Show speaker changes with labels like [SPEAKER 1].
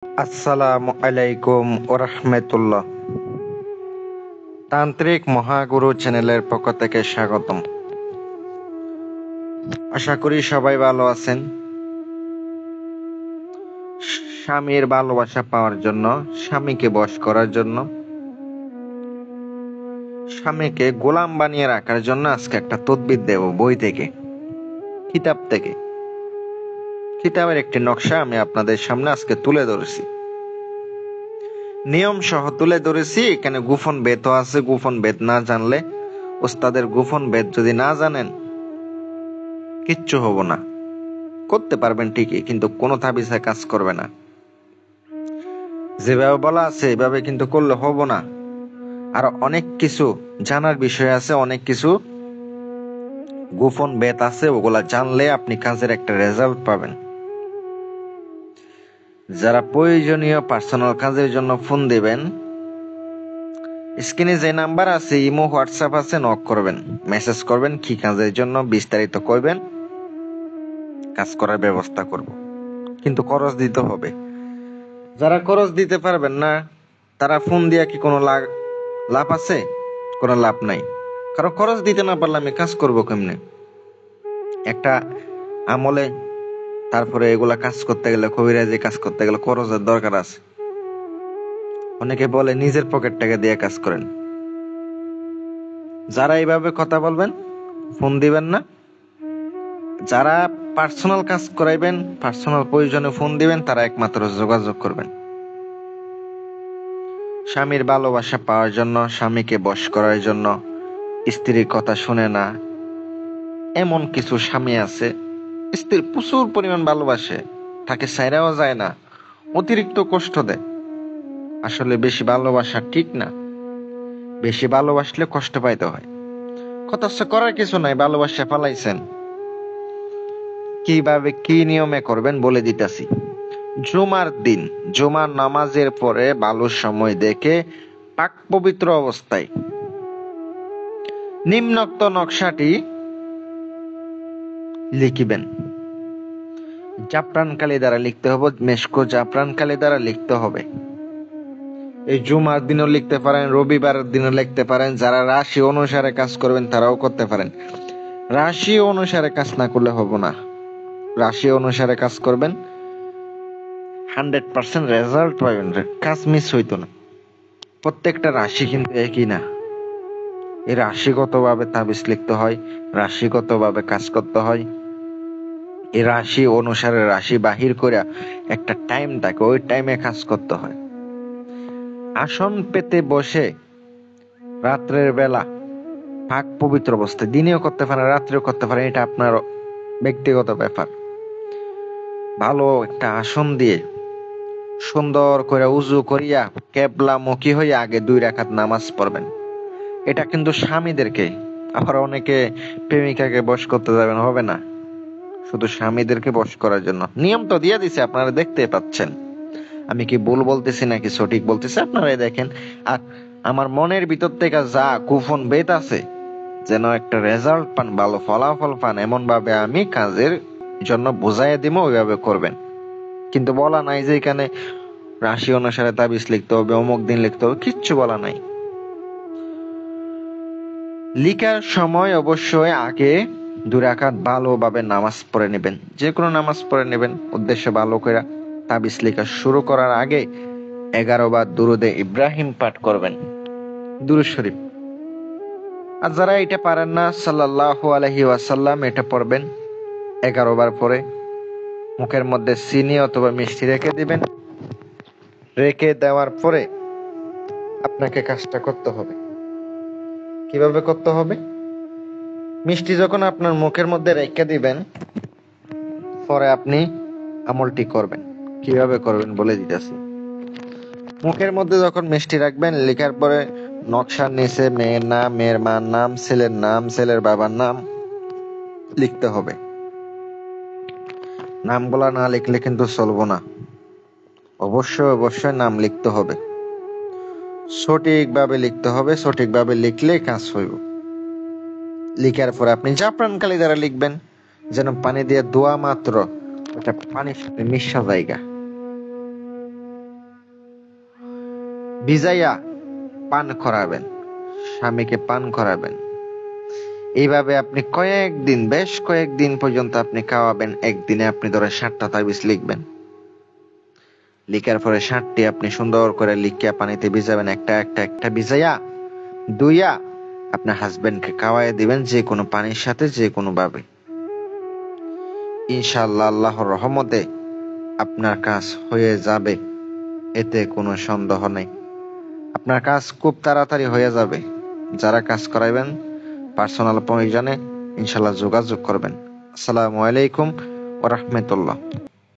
[SPEAKER 1] আসসালামু আলাইকুম ওরহমতুল্লাহ। তান্ত্রিক মহাগুরু চ্যানেলের পক্ষ থেকে স্বাগতম। আশা করি সবাই ভালো আছেন। স্বামীর ভালোবাসা পাওয়ার জন্য, স্বামীকে বশ করার জন্য, স্বামীকে গোলাম বানিয়ে রাখার জন্য আজকে একটা তদবির দেব বই থেকে, কিতাব থেকে। কিতাবের একটি নকশা আমি আপনাদের সামনে আজকে তুলে ধরেছি, নিয়ম সহ তুলে ধরেছি। এখানে গোপন বেদও আছে। গোপন বেদ না জানলে, ওস্তাদের গোপন বেদ যদি না জানেন, কিচ্ছু হব না। করতে পারবেন ঠিকই, কিন্তু কোনো তাবিজে কাজ করবে না। যেভাবে বলা আছে এভাবে কিন্তু করলে হব না। আর অনেক কিছু জানার বিষয় আছে, অনেক কিছু গোপন বেদ আছে, ওগুলা জানলে আপনি কাজের একটা রেজাল্ট পাবেন। যারা প্রয়োজনীয় পার্সোনাল কাজের জন্য ফোন দিবেন, স্ক্রিনে যে নাম্বার আছে, ইমো হোয়াটসঅ্যাপ আছে, নক করবেন, মেসেজ করবেন, কি কাজের জন্য বিস্তারিত কইবেন, কাজ করার ব্যবস্থা করব। কিন্তু খরচ দিতে হবে। যারা খরচ দিতে পারবেন না, তারা ফোন দিয়া কি কোনো লাভ আছে? কোনো লাভ নাই। কারণ খরচ দিতে না পারলে আমি কাজ করব কেমনে? একটা আমলে তারপরে এগুলা কাজ করতে গেলে, কবিরাজি কাজ করতে গেলে খরচের দরকার আছে। অনেকে বলে নিজের পকেট টাকা দিয়ে কাজ করেন। যারা এইভাবে কথা বলবেন, ফোন দিবেন না। যারা পার্সোনাল কাজ করাইবেন, পার্সোনাল প্রয়োজনে ফোন দিবেন, তারা একমাত্র যোগাযোগ করবেন। স্বামীর ভালোবাসা পাওয়ার জন্য, স্বামীকে বশ করার জন্য, স্ত্রীর কথা শুনে না এমন কিছু স্বামী আছে, স্ত্রীর প্রচুর পরিমাণ ভালোবাসে, তাকে ছাইড়াও যায় না, অতিরিক্ত কষ্ট দেয়। আসলে বেশি ভালোবাসা ঠিক না। বেশি ভালোবাসলে কষ্ট পাইতে হয়। কথা করার কিছু নাই, ভালোবাসা ফালাইছেন। কিভাবে কি নিয়মে করবেন বলে দিতেছি। জুমার দিন, জুমার নামাজের পরে ভালো সময় দেখে পাক পবিত্র অবস্থায় নিম্নোক্ত নকশাটি লিখিবেন। জাফরান কালি দ্বারা লিখতে হবে, মেশকো জাফরান কালি দ্বারা লিখতে হবে। এই জুমার দিনও লিখতে পারেন, রবিবারের দিনও লিখতে পারেন। যারা রাশি অনুসারে কাজ করবেন তারাও করতে পারেন। রাশি অনুসারে কাজ না করলে হবে না। রাশি অনুসারে কাজ করবেন, 100% রেজাল্ট পাবেন। কাজ মিস হইতো না। প্রত্যেকটা রাশি কিন্তু একই না। এই রাশিগত ভাবে তাবিজ লিখতে হয়, রাশিগত ভাবে কাজ করতে হয়। এই রাশি অনুসারে রাশি বাহির করে একটা টাইম থাকে, ওই টাইমে কাজ করতে হয়। আসন পেতে বসে রাত্রের বেলা পাক পবিত্র অবস্থায়, দিনেও করতে পারেন, রাত্রেও করতে পারেন, এটা আপনার ব্যক্তিগত ব্যাপার। ভালো একটা আসন দিয়ে সুন্দর করে উজু করিয়া কেবলামুখী হইয়া আগে 2 রাকাত নামাজ পড়বেন। এটা কিন্তু স্বামীদেরকে। আবার অনেকে প্রেমিকাকে বশ করতে যাবেন, হবে না। শুধু স্বামীদেরকে বশ করার জন্য। নিয়ম তো দিয়ে দিছে, আপনারা দেখতে পাচ্ছেন। আমি কি ভুল বলতেছি নাকি সঠিক বলতেছি আপনারাই দেখেন। আর আমার মনের ভিতর থেকে যা গোপন বেদ আছে, যেন একটা রেজাল্ট পান, ভালো ফলাফল পান, এমন ভাবে আমি কাজের জন্য বুঝাইয়া দিব, ওইভাবে করবেন। কিন্তু বলা নাই যে এখানে রাশি অনুসারে তাবিজ লিখতে হবে, অমুক দিন লিখতে হবে, কিচ্ছু বলা নাই। লিখার সময় অবশ্যই আগে 2 রাকাত ভালোভাবে নামাজ পড়ে নেবেন। যে কোনো নামাজ পড়ে নেবেন, উদ্দেশ্য ভালো করে। তাবিজ লেখা শুরু করার আগে 11 বার দুরুদে ইব্রাহিম পাঠ করবেন, দুরূদ শরীফ। আর যারা এটা পারেন না, সাল্লাল্লাহু আলাইহি ওয়াসাল্লাম, এটা পড়বেন 11 বার পরে। মুখের মধ্যে চিনি অথবা মিষ্টি রেখে দিবেন। রেখে দেওয়ার পরে আপনাকে কাজটা করতে হবে। কিভাবে করতে হবে? মিষ্টি যখন আপনার মুখের মধ্যে রেখে দিবেন, পরে আপনি আমলটি করবেন। কিভাবে করবেন বলে দিতেছি। মুখের মধ্যে যখন মিষ্টি রাখবেন, লেখার পরে নকশার নিচে মেয়ের নাম, মেয়ের মার নাম, ছেলের নাম, ছেলের বাবার নাম লিখতে হবে। নামগুলা না লিখলে কিন্তু চলবো না। অবশ্যই অবশ্যই নাম লিখতে হবে, সঠিকভাবে লিখতে হবে। সঠিকভাবে লিখলে কাজ হইব। লিখার পরে আপনি জাফরান কালি দ্বারা লিখবেন, যেন পানি দিয়ে ধোয়া মাত্র ওটা পানির সাথে মিশা জায়গা। ভিজাইয়া পান করাবেন, স্বামীকে পান করাবেন। এইভাবে আপনি বেশ কয়েকদিন পর্যন্ত আপনি খাওয়াবেন। একদিনে আপনি ধরে 60টা তাবিজ লিখবেন। লিখার পরে 60টি আপনি সুন্দর করে লিখিয়া পানিতে ভিজাবেন, একটা ভিজাইয়া ধুইয়া আপনার হাজবেন্ডকে খাওয়াই দিবেন, যে কোনো পানির সাথে, যে কোনো ভাবে। ইনশাআল্লাহ আল্লাহর রহমতে আপনার কাজ হয়ে যাবে, এতে কোনো সন্দেহ নেই। আপনার কাজ খুব তাড়াতাড়ি হয়ে যাবে। যারা কাজ করাইবেন পার্সোনাল প্রয়োজনে ইনশাআল্লাহ যোগাযোগ করবেন। আসসালামু আলাইকুম ওয়া রাহমাতুল্লাহ।